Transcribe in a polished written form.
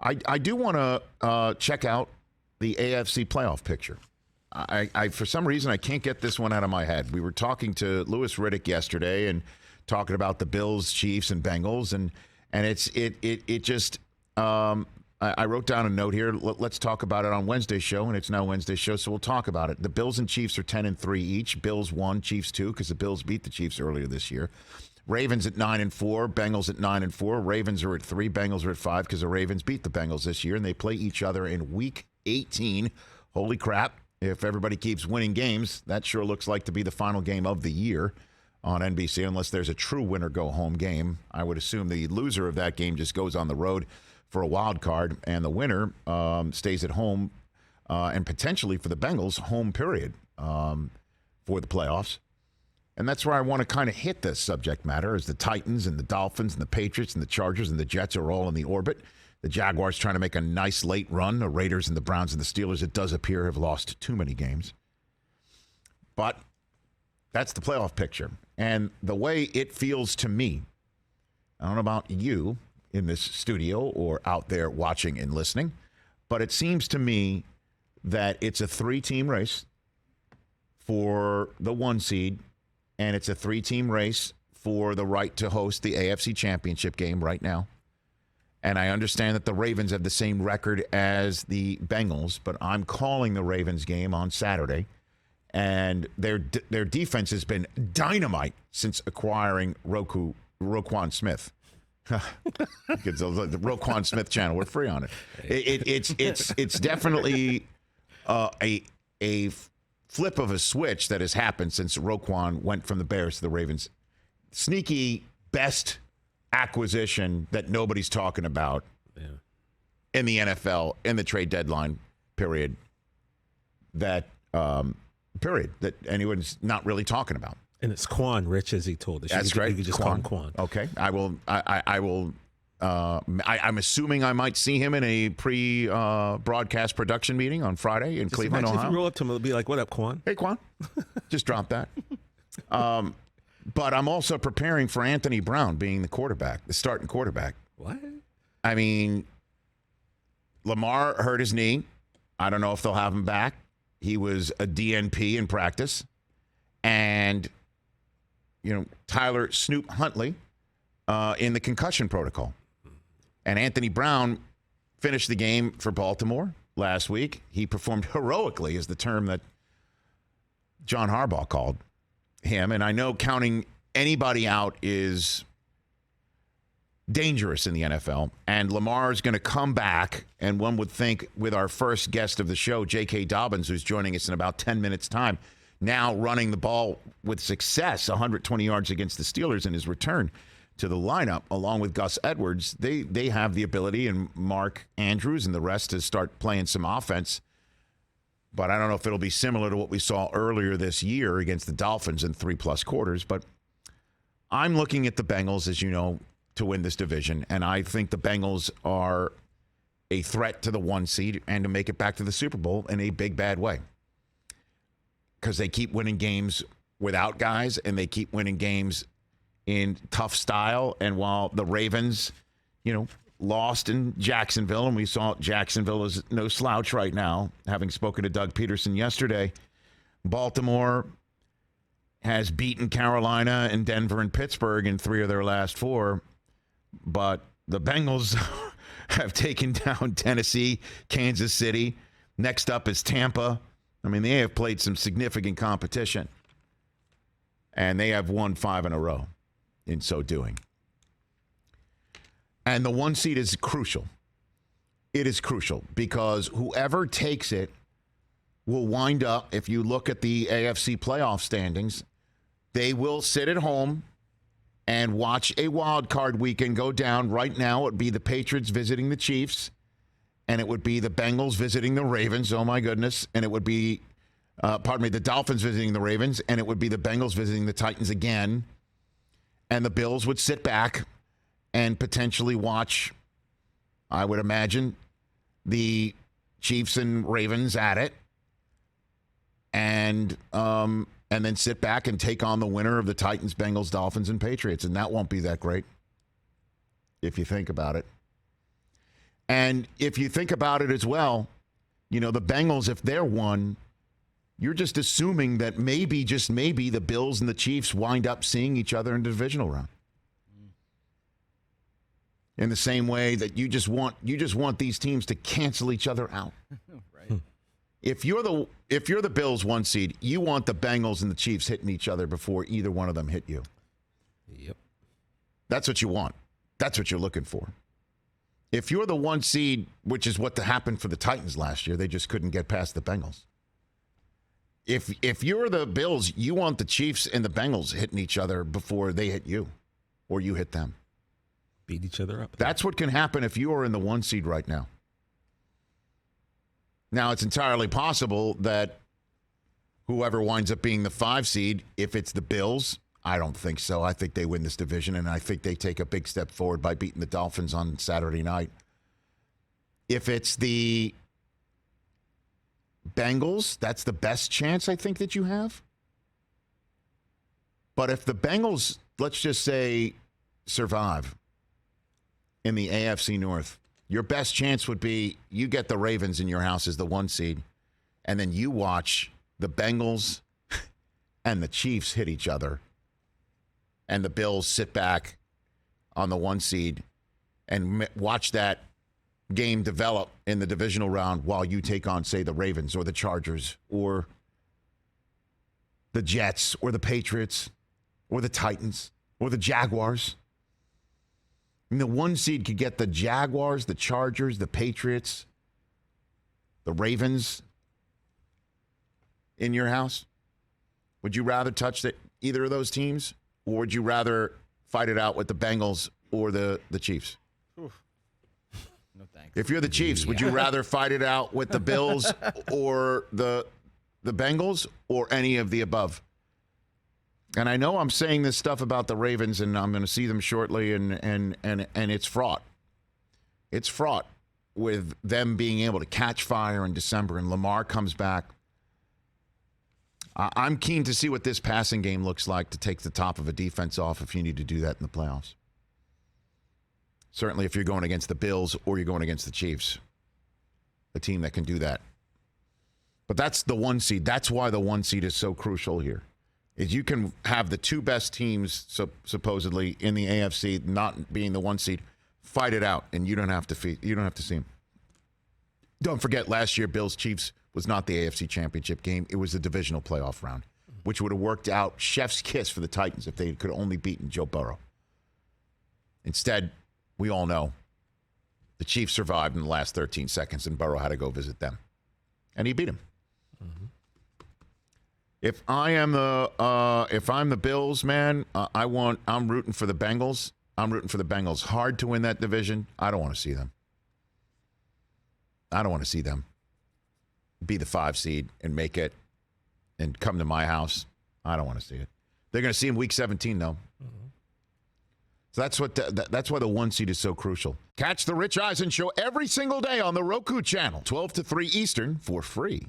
I do want to check out the AFC playoff picture. I for some reason I can't get this one out of my head. We were talking to Louis Riddick yesterday and talking about the Bills, Chiefs, and Bengals, and it just. I wrote down a note here. Let's talk about it on Wednesday's show, and it's now Wednesday's show, so we'll talk about it. The Bills and Chiefs are 10-3 each. Bills 1, Chiefs 2, because the Bills beat the Chiefs earlier this year. Ravens at 9-4, Bengals at 9-4. Ravens are at 3, Bengals are at 5, because the Ravens beat the Bengals this year, and they play each other in Week 18. Holy crap. If everybody keeps winning games, that sure looks like to be the final game of the year on NBC, unless there's a true winner-go-home game. I would assume the loser of that game just goes on the road for a wild card, and the winner stays at home, and potentially for the Bengals, home period for the playoffs. And that's where I want to kind of hit this subject matter, as the Titans and the Dolphins and the Patriots and the Chargers and the Jets are all in the orbit. The Jaguars trying to make a nice late run. The Raiders and the Browns and the Steelers, it does appear, have lost too many games. But that's the playoff picture. And the way it feels to me, I don't know about you in this studio or out there watching and listening, but it seems to me that it's a 3-team race for the 1 seed, and it's a 3-team race for the right to host the AFC Championship game right now. And I understand that the Ravens have the same record as the Bengals, but I'm calling the Ravens game on Saturday. And their defense has been dynamite since acquiring Roquan Smith. It's the Roquan Smith channel. We're free on it. It's definitely a flip of a switch that has happened since Roquan went from the Bears to the Ravens. Sneaky best acquisition that nobody's talking about in the NFL in the trade deadline period. That anyone's not really talking about. And it's Quan, Rich, as he told us. That's right. You could just call him Quan. Okay. I will. I'm assuming I might see him in a pre-broadcast production meeting on Friday in Cleveland, Ohio. If you roll up to him, it'll be like, "What up, Quan?" Hey, Quan. Just drop that. But I'm also preparing for Anthony Brown being the quarterback, the starting quarterback. What? I mean, Lamar hurt his knee. I don't know if they'll have him back. He was a DNP in practice. And, Tyler Snoop Huntley in the concussion protocol. And Anthony Brown finished the game for Baltimore last week. He performed heroically, is the term that John Harbaugh called him. And I know counting anybody out is dangerous in the NFL. And Lamar is going to come back, and one would think with our first guest of the show, J.K. Dobbins, who's joining us in about 10 minutes' time, now running the ball with success, 120 yards against the Steelers in his return to the lineup, along with Gus Edwards. They have the ability, and Mark Andrews and the rest, to start playing some offense. But I don't know if it'll be similar to what we saw earlier this year against the Dolphins in 3+ quarters. But I'm looking at the Bengals, as you know, to win this division. And I think the Bengals are a threat to the 1 seed and to make it back to the Super Bowl in a big, bad way. Because they keep winning games without guys, and they keep winning games in tough style. And while the Ravens, lost in Jacksonville, and we saw Jacksonville is no slouch right now, having spoken to Doug Peterson yesterday, Baltimore has beaten Carolina and Denver and Pittsburgh in 3 of their last 4. But the Bengals have taken down Tennessee, Kansas City. Next up is Tampa. I mean, they have played some significant competition. And they have won 5 in a row in so doing. And the 1 seed is crucial. It is crucial because whoever takes it will wind up, if you look at the AFC playoff standings, they will sit at home and watch a wild card weekend go down. Right now, it would be the Patriots visiting the Chiefs, and it would be the Bengals visiting the Ravens. Oh, my goodness. And it would be, the Dolphins visiting the Ravens, and it would be the Bengals visiting the Titans again. And the Bills would sit back and potentially watch, I would imagine, the Chiefs and Ravens at it. And then sit back and take on the winner of the Titans, Bengals, Dolphins, and Patriots. And that won't be that great if you think about it. And if you think about it as well, the Bengals, if they're one, you're just assuming that maybe, just maybe, the Bills and the Chiefs wind up seeing each other in the divisional round. In the same way that you just want these teams to cancel each other out. Right. If you're the Bills 1 seed, you want the Bengals and the Chiefs hitting each other before either one of them hit you. Yep. That's what you want. That's what you're looking for. If you're the 1 seed, which is what happened for the Titans last year, they just couldn't get past the Bengals. If you're the Bills, you want the Chiefs and the Bengals hitting each other before they hit you or you hit them. Beat each other up. That's what can happen if you are in the 1 seed right now. Now, it's entirely possible that whoever winds up being the 5 seed, if it's the Bills, I don't think so. I think they win this division, and I think they take a big step forward by beating the Dolphins on Saturday night. If it's the Bengals, that's the best chance I think that you have. But if the Bengals, let's just say, survive in the AFC North, your best chance would be you get the Ravens in your house as the 1 seed, and then you watch the Bengals and the Chiefs hit each other, and the Bills sit back on the 1 seed and watch that game develop in the divisional round while you take on, say, the Ravens or the Chargers or the Jets or the Patriots or the Titans or the Jaguars. I mean, the 1 seed could get the Jaguars, the Chargers, the Patriots, the Ravens in your house. Would you rather touch either of those teams, or would you rather fight it out with the Bengals or the Chiefs? Oof. No thanks. If you're the Chiefs, would you rather fight it out with the Bills or the Bengals or any of the above? And I know I'm saying this stuff about the Ravens, and I'm going to see them shortly, and it's fraught. It's fraught with them being able to catch fire in December, and Lamar comes back. I'm keen to see what this passing game looks like to take the top of a defense off if you need to do that in the playoffs. Certainly if you're going against the Bills or you're going against the Chiefs, a team that can do that. But that's the 1 seed. That's why the 1 seed is so crucial here. Is you can have the 2 best teams supposedly in the AFC not being the 1 seed, fight it out, and you don't have to see them. Don't forget last year Bills-Chiefs was not the AFC Championship game. It was the divisional playoff round, which would have worked out chef's kiss for the Titans if they could have only beaten Joe Burrow. Instead, we all know the Chiefs survived in the last 13 seconds, and Burrow had to go visit them, and he beat him. Mm-hmm. If I'm the Bills, man, I'm rooting for the Bengals. I'm rooting for the Bengals hard to win that division. I don't want to see them. I don't want to see them be the 5 seed and make it and come to my house. I don't want to see it. They're going to see him week 17, though. Mm-hmm. So that's why the 1 seed is so crucial. Catch the Rich Eisen Show every single day on the Roku channel, 12 to 3 Eastern, for free.